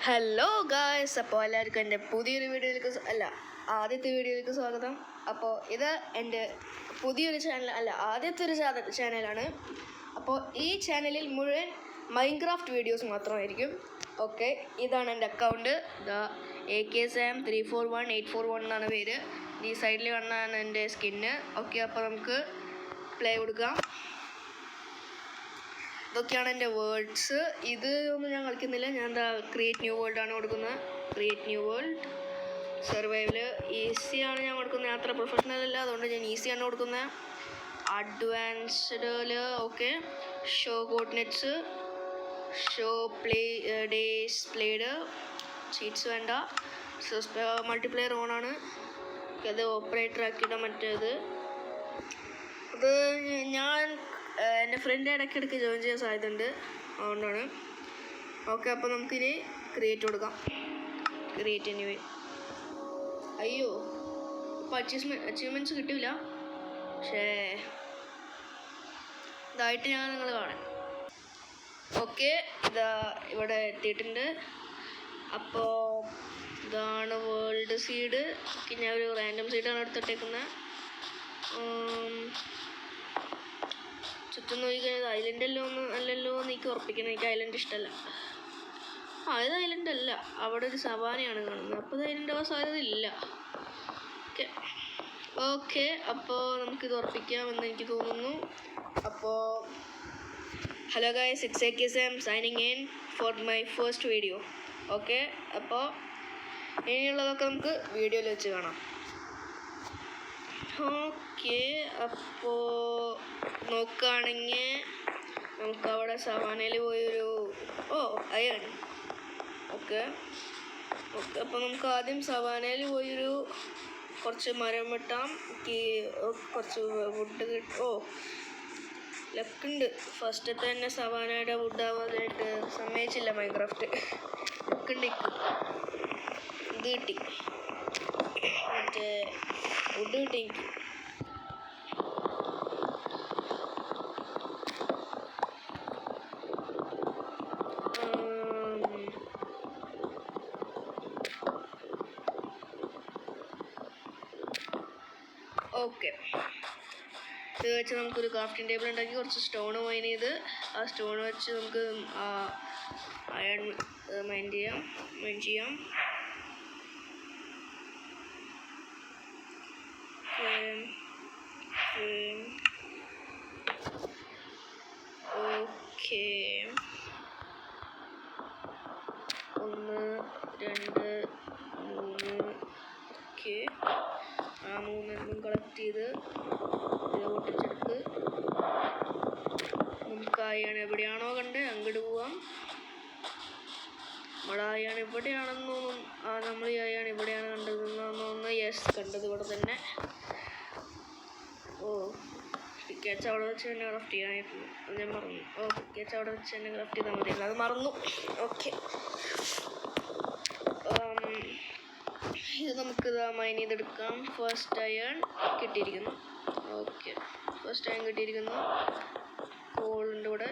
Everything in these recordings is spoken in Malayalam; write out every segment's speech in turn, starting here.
ഹലോ ഗായ്സ്, അപ്പോൾ എല്ലാവർക്കും എൻ്റെ പുതിയൊരു വീഡിയോയിലേക്ക് ആദ്യത്തെ വീഡിയോയിലേക്ക് സ്വാഗതം. അപ്പോൾ ഇത് എൻ്റെ പുതിയൊരു ആദ്യത്തെ ഒരു ചാനലാണ്. അപ്പോൾ ഈ ചാനലിൽ മുഴുവൻ മൈൻക്രാഫ്റ്റ് വീഡിയോസ് മാത്രമായിരിക്കും. ഓക്കെ, ഇതാണ് എൻ്റെ അക്കൗണ്ട്. ഇതാ AKSAM341841 എന്നാണ് പേര്. ഈ സൈഡിൽ കാണുന്നതാണ് എൻ്റെ സ്കിന്ന്. ഓക്കെ, അപ്പോൾ നമുക്ക് പ്ലേ കൊടുക്കാം. ഇതൊക്കെയാണ് എൻ്റെ വേൾഡ്സ്. ഇത് ഒന്നും ഞാൻ കളിക്കുന്നില്ല. ഞാൻ എന്താ ക്രിയേറ്റ് ന്യൂ വേൾഡ് ആണ് കൊടുക്കുന്നത്. Create new world. സർവൈവൽ ഈസിയാണ് ഞാൻ കൊടുക്കുന്നത്. ഞാൻ അത്ര പ്രൊഫഷണൽ അല്ല, അതുകൊണ്ട് ഞാൻ ഈസിയാണ് കൊടുക്കുന്നത്. അഡ്വാൻസ്ഡിൽ okay. Show coordinates, show days played, cheats വേണ്ട. മൾട്ടിപ്ലെയർ ഓണാണ്. അത് ഓപ്പറേറ്റർ ആക്കിയിടാൻ മറ്റേത്. അത് ഞാൻ എൻ്റെ ഫ്രണ്ട് ഇടയ്ക്കിടയ്ക്ക് ജോയിൻ ചെയ്യാൻ സാധ്യതയുണ്ട്, അതുകൊണ്ടാണ്. ഓക്കെ, അപ്പോൾ നമുക്കിനി ക്രിയേറ്റ് കൊടുക്കാം. Create anyway. അയ്യോ, ഇപ്പോൾ അച്ചീവ്മെൻറ്റ്സ് കിട്ടില്ല. പക്ഷേ ഇതായിട്ട് ഞാൻ നിങ്ങൾ കാണാം. ഓക്കെ, ഇതാ ഇവിടെ എത്തിയിട്ടുണ്ട്. അപ്പോൾ ഇതാണ് വേൾഡ് സീഡ്. ഞാൻ ഒരു റാൻഡം സീഡാണ് എടുത്തിട്ടേക്കുന്നത്. ചുറ്റും നോക്കിക്കഴിഞ്ഞാൽ ഐലൻഡല്ലോ അല്ലല്ലോ എന്ന് എനിക്ക് ഉറപ്പിക്കണം. എനിക്ക് ഐലൻഡ് ഇഷ്ടമല്ല. ഇത് ഐലൻഡ് അല്ല, അവിടെ ഒരു സവാനയാണ് കാണുന്നത്. അപ്പോൾ ഇത് ഐലൻഡ് ആവാൻ സാധ്യത ഇല്ല. ഓക്കെ, അപ്പോൾ നമുക്കിത് ഉറപ്പിക്കാമെന്ന് എനിക്ക് തോന്നുന്നു. അപ്പോൾ hello guys, it's AKSAM signing in for my first video. Okay, അപ്പോൾ ഇനിയുള്ളതൊക്കെ നമുക്ക് വീഡിയോയിൽ വെച്ച് കാണാം. ഓക്കെ, അപ്പോൾ നോക്കുകയാണെങ്കിൽ നമുക്കവിടെ സവാനയിൽ പോയൊരു അയൺ. ഓക്കെ, അപ്പോൾ നമുക്ക് ആദ്യം സവാനയിൽ പോയൊരു കുറച്ച് മരം വെട്ടാം. കുറച്ച് വുഡ് ലക്കുണ്ട്. ഫസ്റ്റത്തെ തന്നെ സവാനയുടെ വുഡ് ആവാനായിട്ട് സമ്മതിച്ചില്ല മൈൻക്രാഫ്റ്റ്. ലക്കുണ്ട്. ഇത് കിട്ടി, മറ്റേ വുഡ് കിട്ടി എനിക്ക്. ഓക്കെ, ഇത് വെച്ച് നമുക്കൊരു ക്രാഫ്റ്റിംഗ് ടേബിൾ ഉണ്ടാക്കി കുറച്ച് സ്റ്റോൺ മൈൻ ചെയ്ത് ആ സ്റ്റോൺ വെച്ച് നമുക്ക് അയൺ മൈൻ ചെയ്യാം. ഓക്കെ, 1 2 3. ഓക്കെ, ആ 3 കളക്ട് ചെയ്ത് ഇത് പൊട്ടിച്ചെടുത്ത് നമുക്ക് അയൺ എവിടെയാണോ കണ്ട് അങ്ങോട്ട് പോവാം. നമ്മുടെ അയൺ ഇവിടെയാണെന്ന് തോന്നും. നമ്മൾ ഈ അയൺ ഇവിടെയാണ് കണ്ടതെന്ന് തോന്നുന്നു. യെസ്, കണ്ടത് ഇവിടെ തന്നെ. പിക്കേച്ച് അവിടെ വെച്ച് തന്നെ ക്രാഫ്റ്റ് ചെയ്യാനായിരുന്നു. അത് ഞാൻ മറന്നു. പിക്കേച്ച് അവിടെ വെച്ച് തന്നെ ക്രാഫ്റ്റ് ചെയ്താൽ മതിയല്ലോ, അത് മറന്നു. ഓക്കെ, ഇത് നമുക്ക് മൈൻ ചെയ്തെടുക്കാം. ഫസ്റ്റ് അയൺ കിട്ടിയിരിക്കുന്നു. ഓക്കെ, ഫസ്റ്റ് അയൺ കിട്ടിയിരിക്കുന്നു. കോളുണ്ട് ഇവിടെ,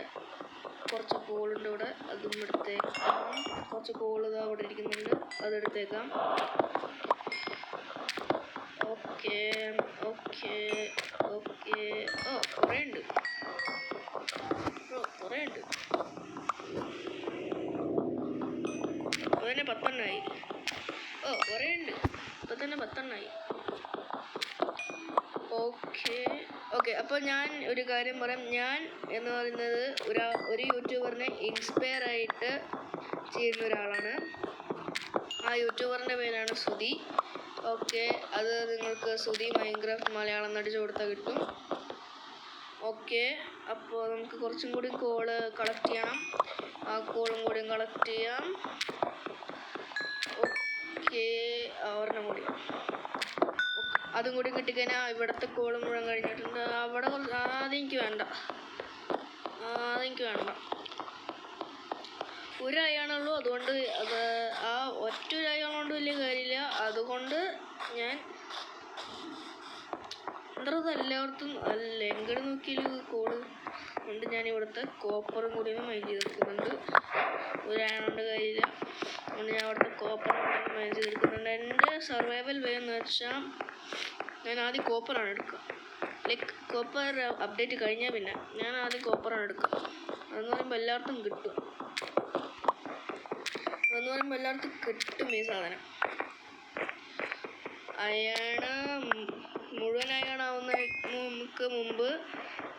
കുറച്ച് കോളുണ്ട് ഇവിടെ, അതും എടുത്തേക്കാം. കുറച്ച് കോൾ അവിടെ ഇരിക്കുന്നുണ്ട്, അതെടുത്തേക്കാം. Okay okay okay. കുറേ ഉണ്ട്. അപ്പോൾ തന്നെ 10 എണ്ണമായി. കുറേ ഉണ്ട്. ഇപ്പോൾ തന്നെ 10 എണ്ണമായി. ഓക്കെ, അപ്പോൾ ഞാൻ ഒരു കാര്യം പറയാം. ഞാൻ എന്ന് പറയുന്നത് ഒരു യൂട്യൂബറിനെ ഇൻസ്പയർ ആയിട്ട് ചെയ്യുന്ന ഒരാളാണ്. ആ യൂട്യൂബറിൻ്റെ പേരാണ് സുധി. ഓക്കെ, അത് നിങ്ങൾക്ക് സുധി മൈൻക്രാഫ്റ്റ് മലയാളം എന്നടിച്ച് കൊടുത്താൽ കിട്ടും. ഓക്കെ, അപ്പോൾ നമുക്ക് കുറച്ചും കൂടി കോള് കളക്ട് ചെയ്യണം. ആ കോളും കൂടി കളക്ട് ചെയ്യാം. ഓക്കെ, ഒരെണ്ണം കൂടി, അതും കൂടി കിട്ടിക്കഴിഞ്ഞാൽ ഇവിടുത്തെ കോള് മുഴുവൻ കഴിഞ്ഞിട്ടുണ്ട്. അവിടെ അതെനിക്ക് വേണ്ട. ഒരു അയാണുള്ളൂ, അതുകൊണ്ട് അത് ആ ഒറ്റ അയാളുകൊണ്ട് വലിയ കാര്യമില്ല. അതുകൊണ്ട് ഞാൻ എല്ലായിടത്തും എങ്ങോട്ട് നോക്കിയാലും കോള് കൊണ്ട് ഞാൻ ഇവിടുത്തെ കോപ്പറും കൂടി മൈൻഡ് ചെയ്തെടുക്കുന്നുണ്ട്. ഒരു അയൺ കൊണ്ട് കാര്യമില്ല. അതുകൊണ്ട് സർവൈവൽ വേ എന്ന് വെച്ചാൽ ഞാൻ ആദ്യം കോപ്പറാണ് എടുക്കുക. ലൈക്ക് കോപ്പർ അപ്ഡേറ്റ് കഴിഞ്ഞാൽ പിന്നെ ഞാൻ ആദ്യം കോപ്പറാണ് എടുക്കുക. അതെന്ന് പറയുമ്പോൾ എല്ലാവർക്കും കിട്ടും. ഈ സാധനം. മുഴുവൻ അയണാവുന്നതിന് മുമ്പ്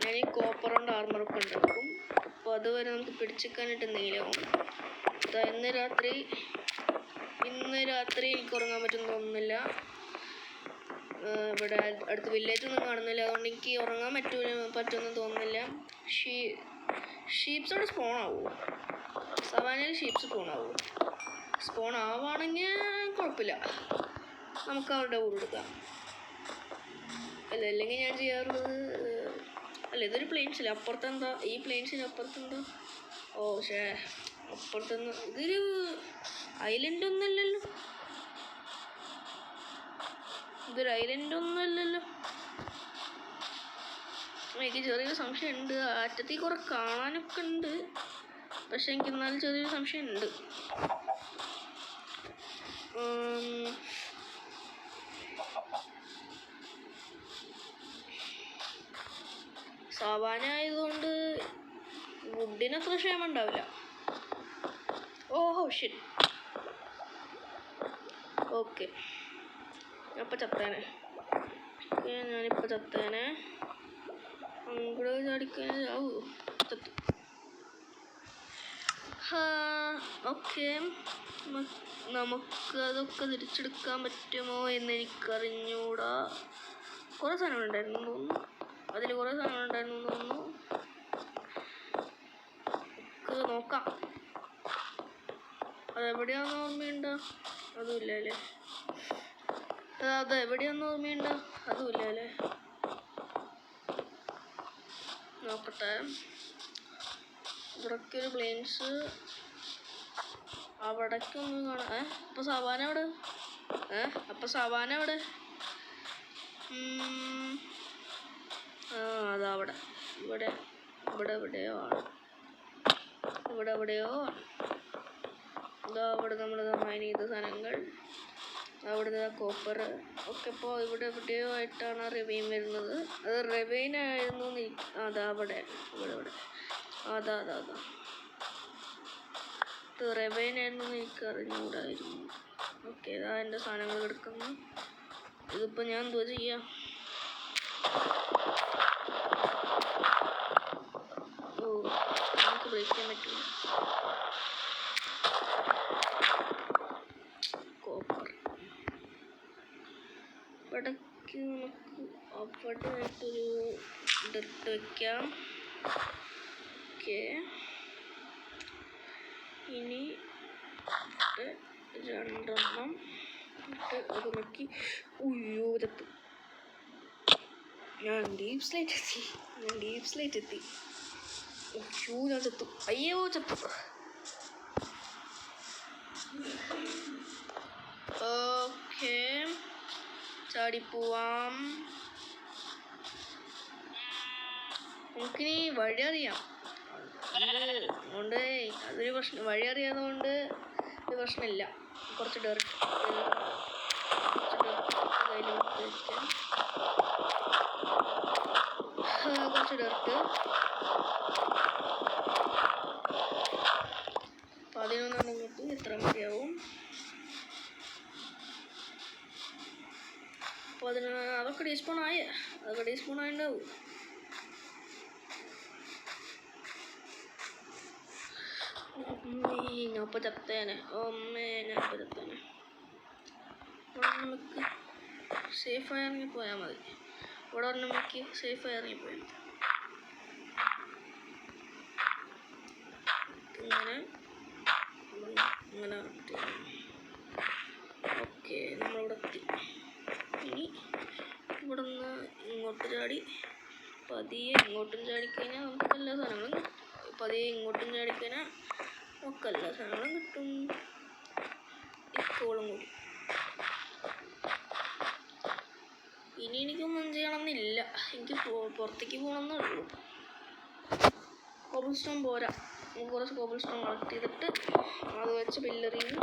ഞാൻ ഈ കോപ്പർ കൊണ്ട് ആർമറൊക്കെ ഉണ്ടാക്കും. അപ്പോൾ അതുവരെ നമുക്ക് പിടിച്ചെടുക്കാനായിട്ട് എന്തെങ്കിലും ആവും. ഇന്ന് രാത്രി എനിക്ക് ഉറങ്ങാൻ പറ്റുമെന്ന് തോന്നുന്നില്ല. ഇവിടെ അടുത്ത് വില്ലേജൊന്നും കാണുന്നില്ല, അതുകൊണ്ട് എനിക്ക് ഉറങ്ങാൻ പറ്റുമെന്ന് തോന്നുന്നില്ല. ഷീപ്സ് അവിടെ സ്പോൺ ആവുമോ? സവാനയിൽ ഷീപ്സ് സ്പോൺ ആവുകയാണെങ്കിൽ കുഴപ്പമില്ല, നമുക്ക് അവരുടെ ഊര് എടുക്കാം. അല്ലെങ്കിൽ ഞാൻ ചെയ്യാറുള്ളത് ഇതൊരു പ്ലെയിൻസില്ല, അപ്പുറത്തെന്താ ഈ പ്ലെയിൻസിന് അപ്പുറത്തെന്താ? അപ്പുറത്തുനിന്ന് ഇതൊരു ഐലൻഡ് ഒന്നുമല്ലല്ലോ. എനിക്ക് ചെറിയൊരു സംശയം ഉണ്ട്. അറ്റത്തിൽ കുറെ കാണാനൊക്കെ ഉണ്ട്, പക്ഷെ എനിക്ക് എന്നാലും ചെറിയൊരു സംശയം ഉണ്ട്. സവാന ആയതുകൊണ്ട് വുഡിനത്ര ക്ഷേമം ഉണ്ടാവില്ല. ഷിറ്റ്. ഓക്കെ, ഞാനിപ്പോൾ ചത്തേനെ. അങ്ങോട്ട് ചാടിക്കാൻ ചത്തു. ഓക്കെ, നമുക്കതൊക്കെ തിരിച്ചെടുക്കാൻ പറ്റുമോ എന്ന് എനിക്കറിഞ്ഞൂടാ. കുറേ സാധനങ്ങളുണ്ടായിരുന്നു തോന്നുന്നു, നോക്കാം. അതെവിടെയാണെന്ന് ഓർമ്മയുണ്ടോ? അതുമില്ല അല്ലേ. അതെവിടെയാണെന്ന് ഓർമ്മയുണ്ടോ? അതുമില്ല അല്ലേ. നോക്കട്ടെ. ഇവിടൊക്കെ ഒരു പ്ലെയിൻസ്, അവിടേക്കൊന്നും കാണാം. അപ്പോൾ സവാന അവിടെ അതവിടെ എവിടെയോ അവിടെ നമ്മൾ മൈൻ ചെയ്ത സാധനങ്ങൾ, അവിടുത്തെ കോപ്പർ ഒക്കെ ഇപ്പോൾ ഇവിടെ എവിടെയോ ആയിട്ടാണ് റെവൈൻ വരുന്നത്. അത് റെവൈൻ ആയിരുന്നു. ഇവിടെ അതാ ഇത് റെവൈൻ ആയിരുന്നു എന്ന് എനിക്ക് അറിഞ്ഞുകൂടായിരുന്നു. ഓക്കെ, ഇതാ എൻ്റെ സാധനങ്ങൾ കിടക്കുന്നു. ഇതിപ്പോൾ ഞാൻ എന്തോ ചെയ്യാം? നമുക്ക് ബ്രേക്ക് ചെയ്യാൻ പറ്റില്ല. കോപ്പർ ഇവിടേക്ക് നമുക്ക് അവിടെ ആയിട്ടൊരു ഡെർട്ട് വയ്ക്കാം. ഓക്കെ, ഇനി രണ്ടെണ്ണം ഇട്ട് അത് നോക്കി. ചത്തു. ഞാൻ ഡീപ് സ്ലേറ്റ് എത്തി. ഞാൻ ചത്തു. ചത്തു. ഓക്കെ, ചാടിപ്പോവാം. നമുക്കിനി വഴി അറിയാം. അതുകൊണ്ട് അതൊരു പ്രശ്നം. വഴി അറിയാത്തതുകൊണ്ട് ഒരു പ്രശ്നമില്ല. കുറച്ച് ഡെർട്ട് അപ്പോൾ 11 ഇങ്ങോട്ട് എത്ര മതിയാവും? അപ്പോൾ അതൊക്കെ ഡീസ്പോൺ ആയിണ്ടാവും. ഞാനിപ്പോൾ ചത്തേനെ. നമുക്ക് സേഫായി ഇറങ്ങിപ്പോയാൽ മതി. ഇവിടെ നമുക്ക് സേഫായി ഇറങ്ങിപ്പോയാൽ മതി. ഇങ്ങനെ ഓക്കെ, നമ്മളിവിടെ എത്തി. ഇനി ഇവിടെ നിന്ന് ഇങ്ങോട്ട് ചാടി പതിയെ ഇങ്ങോട്ടും ചാടിക്കഴിഞ്ഞാൽ നമുക്ക് എല്ലാ സാധനങ്ങളും കിട്ടും. നമുക്ക് എല്ലാ സാധനങ്ങളും കിട്ടും. ഇപ്പോഴും കൂടി ഇനി എനിക്കൊന്നും ചെയ്യണമെന്നില്ല. എനിക്ക് പുറത്തേക്ക് പോകണമെന്നേ ഉള്ളൂ. കോബിൾ സ്റ്റോൺ പോരാ, നമുക്ക് കുറച്ച് കോബിൾ സ്റ്റോൺ കളക്ട് ചെയ്തിട്ട് അത് വെച്ച് പില്ലറിൽ നിന്ന്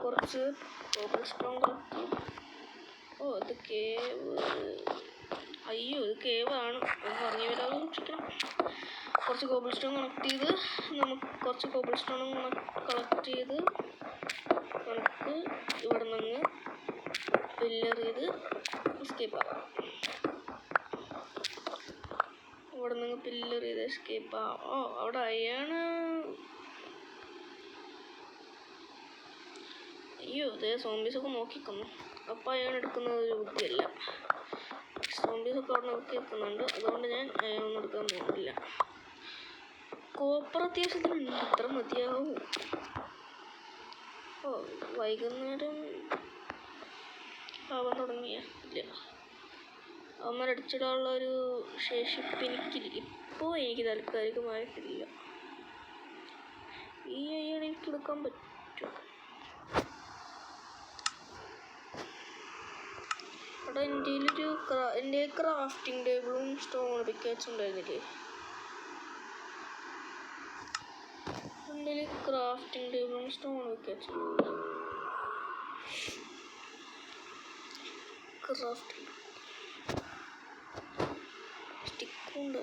കുറച്ച് കുറച്ച് കോബിൾ സ്റ്റോൺ കളക്ട് ചെയ്ത്. ഓ ഇത് കേവ്. അയ്യോ ഇത് കേവാണ്, പറഞ്ഞു വരാതെ സൂക്ഷിക്കണം. കുറച്ച് കോബിൾ സ്റ്റോൺ കളക്ട് ചെയ്ത് നമുക്ക് കളക്ട് ചെയ്ത് നമുക്ക് ഇവിടെ നിന്ന് പില്ലർ ചെയ്ത് എസ്കേപ്പ് ആക്കാം. ഇവിടെ നിന്ന് പില്ലർ ചെയ്ത് എസ്കേപ്പ് ആവാം. ഓ അവിടെ അയ്യാണ്. അയ്യോ ഇതേ സോംബീസൊക്കെ നോക്കിക്കുന്നു. അപ്പോൾ അയാൾ എടുക്കുന്നത് ഒരു ബുദ്ധിയല്ല. സോംബീസൊക്കെ അവിടെ നോക്കി നിൽക്കുന്നുണ്ട്, അതുകൊണ്ട് ഞാൻ അയാളൊന്നും എടുക്കാൻ പോകുന്നില്ല. കോപ്പർ അത്യാവശ്യത്തിനുണ്ട്, ഇത്ര മതിയാവും. ഓ വൈകുന്നേരം ആവാൻ തുടങ്ങിയ ഇല്ല. അവന്മാരടിച്ചിടാനുള്ള ഒരു ശേഷിപ്പ് ഇപ്പോൾ എനിക്ക് താൽക്കാലികമായിട്ടില്ല. ഈ അയ്യാൾ എനിക്ക് എടുക്കാൻ പറ്റും. അവിടെ എൻ്റെ ക്രാഫ്റ്റിംഗ് ടേബിളും സ്റ്റോൺ പിക്കാച്ചും ഉണ്ടായിരുന്നില്ലേ? എൻ്റെ ക്രാഫ്റ്റിംഗ് ടേബിളും സ്റ്റോൺ പിക്കാച്ചും ക്രാഫ്റ്റിംഗ് സ്റ്റിക്കുണ്ട്.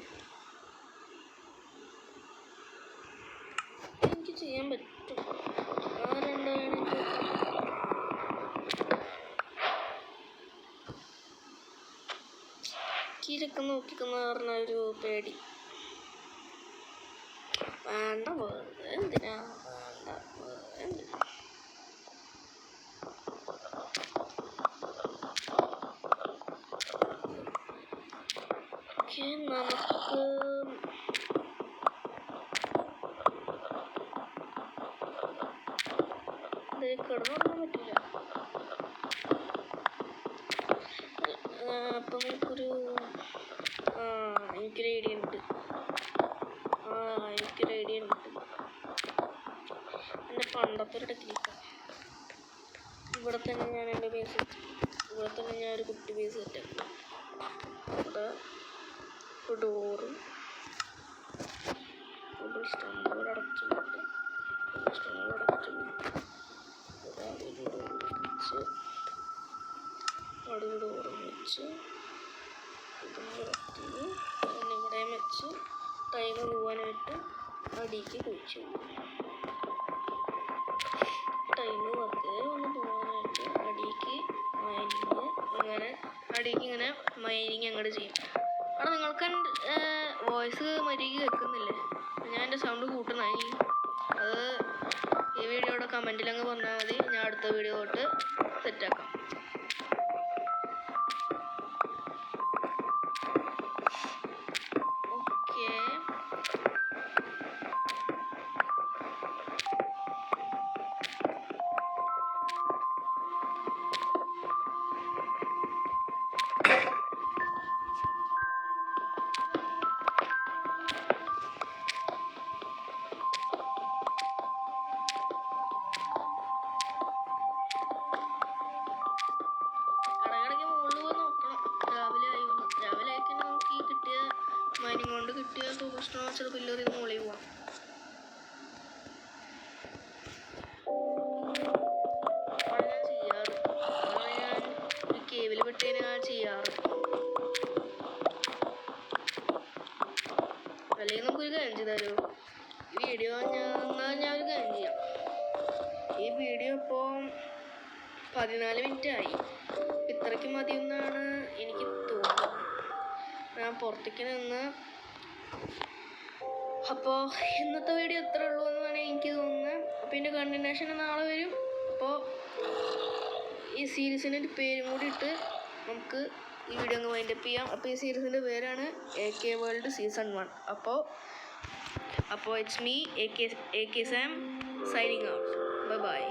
എനിക്ക് ചെയ്യാൻ പറ്റും. ആ രണ്ടാണ് ഇതൊക്കെ നോക്കിക്കുന്ന പറഞ്ഞ ഒരു പേടി. വേണ്ട എന്തിനാ നമുക്ക് കിടന്നുറങ്ങാൻ പറ്റില്ല. അപ്പം നമുക്കൊരു എനിക്കൊരു ഐഡിയ ഉണ്ട്. എൻ്റെ പണ്ടത്തെ ഒരു ടെക്നിക്കാണ്. ഇവിടെ തന്നെ ഞാൻ എൻ്റെ ബേസ് ഒരു കുട്ടി ബേസ് സെറ്റാക്കി. ഇവിടെ ഡോറും സ്റ്റോണോട് അടച്ചു അവിടെ ഡോറും വെച്ച് ഇവിടെയും വെച്ച് ടൈമ് പോകാനായിട്ട് അടിക്ക് കുഴിച്ചു. ടൈമ് വെറുതെ ഒന്ന് പോകാനായിട്ട് അടിക്ക് ഇങ്ങനെ മൈനിങ് അങ്ങോട്ട് ചെയ്യും. അവിടെ നിങ്ങൾക്ക് വോയിസ് മര്യാദയ്ക്ക് കേൾക്കുന്നില്ലേ? ഞാൻ എൻ്റെ സൗണ്ട് കൂട്ടുന്നതായി. അത് ഈ വീഡിയോയുടെ കമൻറ്റിലങ്ങ് പറഞ്ഞാൽ മതി, ഞാൻ അടുത്ത വീഡിയോ തൊട്ട് സെറ്റാക്കാം. മൈനിങ് കൊണ്ട് കിട്ടിയ കോബിൾസ്റ്റോൺ പില്ലർ ഇത് മുകളിൽ പോവാം. അതാണ് ഞാൻ ചെയ്യാറ്. അതാണ് ഞാൻ ഒരു കേബിൾ പെട്ടതിന് ഞാൻ ചെയ്യാറ്. അല്ലെങ്കിൽ നമുക്കൊരു കാര്യം ചെയ്താലോ, ഈ വീഡിയോ ഞാൻ ഒരു കാര്യം ചെയ്യാം. ഈ വീഡിയോ ഇപ്പോൾ 14 മിനിറ്റ് ആയി. ഇത്രയ്ക്ക് മതിയെന്നാണ് എനിക്ക് തോന്നുന്നത്. ഞാൻ പുറത്തേക്ക് നിന്ന്. അപ്പോൾ ഇന്നത്തെ വീഡിയോ എത്ര ഉള്ളൂ എന്നാണ് എനിക്ക് തോന്നുന്നത്. അപ്പോൾ ഇതിൻ്റെ കണ്ടിന്യൂഷൻ നാളെ വരും. അപ്പോൾ ഈ സീരീസിൻ്റെ ഒരു പേരും കൂടി ഇട്ട് നമുക്ക് ഈ വീഡിയോ അങ്ങ് വൈൻഡപ്പ് ചെയ്യാം. അപ്പോൾ ഈ സീരീസിൻ്റെ പേരാണ് AK വേൾഡ് സീസൺ 1. അപ്പോൾ it's me AK Sam signing out. By.